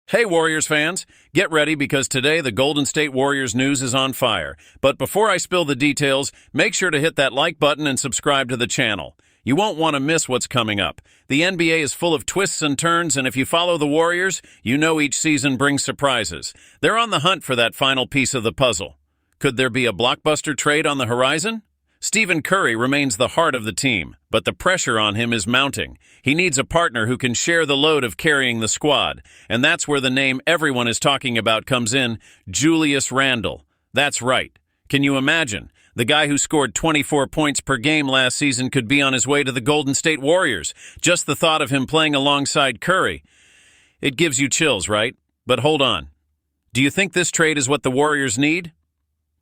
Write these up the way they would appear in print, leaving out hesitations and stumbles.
Hey Warriors fans, get ready because today the Golden State Warriors news is on fire. But before I spill the details, make sure to hit that like button and subscribe to the channel. You won't want to miss what's coming up. The NBA is full of twists and turns, and if you follow the Warriors, you know each season brings surprises. They're on the hunt for that final piece of the puzzle. Could there be a blockbuster trade on the horizon? Stephen Curry remains the heart of the team, but the pressure on him is mounting. He needs a partner who can share the load of carrying the squad, and that's where the name everyone is talking about comes in, Julius Randle. That's right. Can you imagine? The guy who scored 24 points per game last season could be on his way to the Golden State Warriors. Just the thought of him playing alongside Curry. It gives you chills, right? But hold on. Do you think this trade is what the Warriors need?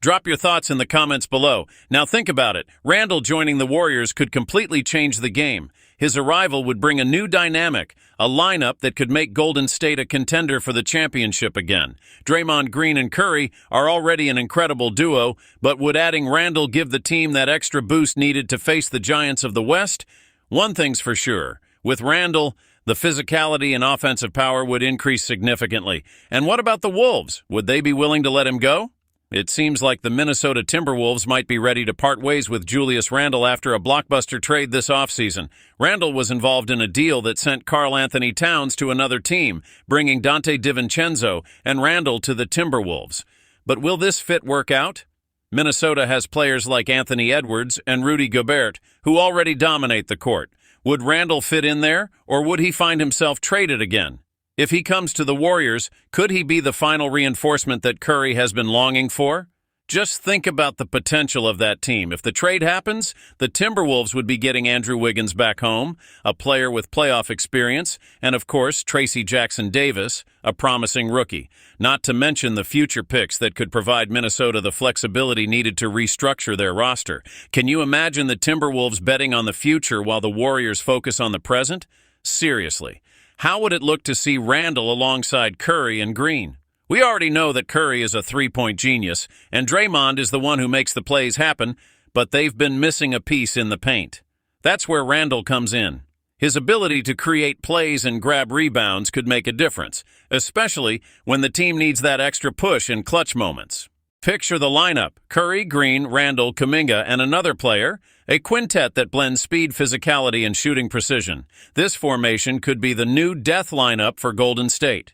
Drop your thoughts in the comments below. Now think about it. Randle joining the Warriors could completely change the game. His arrival would bring a new dynamic, a lineup that could make Golden State a contender for the championship again. Draymond Green and Curry are already an incredible duo, but would adding Randle give the team that extra boost needed to face the giants of the West? One thing's for sure. With Randle, the physicality and offensive power would increase significantly. And what about the Wolves? Would they be willing to let him go? It seems like the Minnesota Timberwolves might be ready to part ways with Julius Randle after a blockbuster trade this offseason. Randle was involved in a deal that sent Karl Anthony Towns to another team, bringing Dante DiVincenzo and Randle to the Timberwolves. But will this fit work out? Minnesota has players like Anthony Edwards and Rudy Gobert, who already dominate the court. Would Randle fit in there, or would he find himself traded again? If he comes to the Warriors, could he be the final reinforcement that Curry has been longing for? Just think about the potential of that team. If the trade happens, the Timberwolves would be getting Andrew Wiggins back home, a player with playoff experience, and of course, Tracy Jackson-Davis, a promising rookie. Not to mention the future picks that could provide Minnesota the flexibility needed to restructure their roster. Can you imagine the Timberwolves betting on the future while the Warriors focus on the present? Seriously. How would it look to see Randle alongside Curry and Green? We already know that Curry is a three-point genius, and Draymond is the one who makes the plays happen, but they've been missing a piece in the paint. That's where Randle comes in. His ability to create plays and grab rebounds could make a difference, especially when the team needs that extra push in clutch moments. Picture the lineup: Curry, Green, Randle, Kuminga, and another player, a quintet that blends speed, physicality, and shooting precision. This formation could be the new death lineup for Golden State.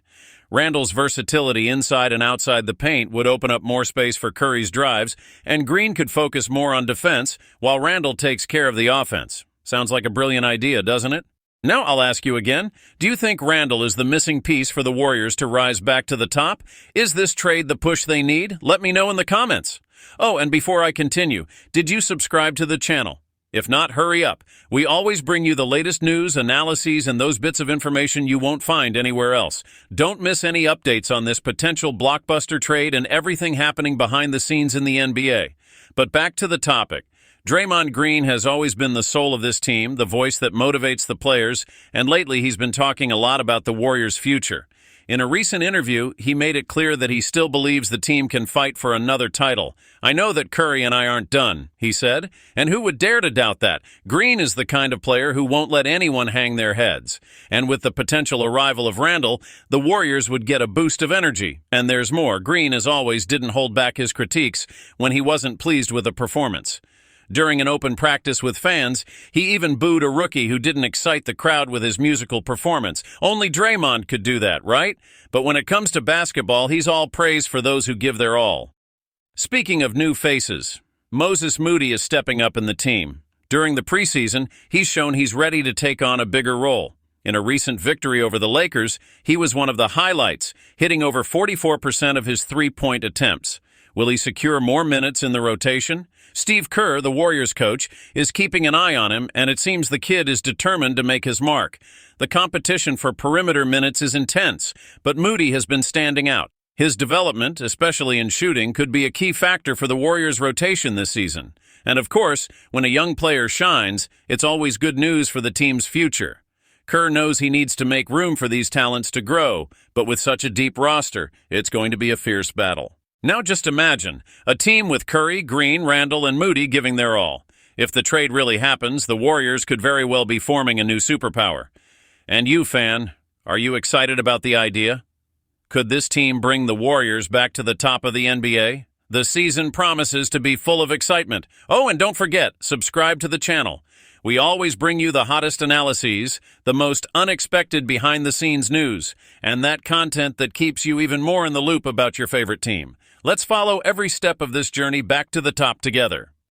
Randle's versatility inside and outside the paint would open up more space for Curry's drives, and Green could focus more on defense while Randle takes care of the offense. Sounds like a brilliant idea, doesn't it? Now I'll ask you again, do you think Randle is the missing piece for the Warriors to rise back to the top? Is this trade the push they need? Let me know in the comments. Oh, and before I continue, did you subscribe to the channel? If not, hurry up. We always bring you the latest news, analyses, and those bits of information you won't find anywhere else. Don't miss any updates on this potential blockbuster trade and everything happening behind the scenes in the NBA. But back to the topic. Draymond Green has always been the soul of this team, the voice that motivates the players, and lately he's been talking a lot about the Warriors' future. In a recent interview, he made it clear that he still believes the team can fight for another title. "I know that Curry and I aren't done," he said, and who would dare to doubt that? Green is the kind of player who won't let anyone hang their heads. And with the potential arrival of Randle, the Warriors would get a boost of energy. And there's more. Green, as always, didn't hold back his critiques when he wasn't pleased with a performance. During an open practice with fans, he even booed a rookie who didn't excite the crowd with his musical performance. Only Draymond could do that, right? But when it comes to basketball, he's all praise for those who give their all. Speaking of new faces, Moses Moody is stepping up in the team. During the preseason, he's shown he's ready to take on a bigger role. In a recent victory over the Lakers, he was one of the highlights, hitting over 44% of his three-point attempts. Will he secure more minutes in the rotation? Steve Kerr, the Warriors coach, is keeping an eye on him, and it seems the kid is determined to make his mark. The competition for perimeter minutes is intense, but Moody has been standing out. His development, especially in shooting, could be a key factor for the Warriors' rotation this season. And of course, when a young player shines, it's always good news for the team's future. Kerr knows he needs to make room for these talents to grow, but with such a deep roster, it's going to be a fierce battle. Now just imagine, a team with Curry, Green, Randle, and Moody giving their all. If the trade really happens, the Warriors could very well be forming a new superpower. And you, fan, are you excited about the idea? Could this team bring the Warriors back to the top of the NBA? The season promises to be full of excitement. Oh, and don't forget, subscribe to the channel. We always bring you the hottest analyses, the most unexpected behind-the-scenes news, and that content that keeps you even more in the loop about your favorite team. Let's follow every step of this journey back to the top together.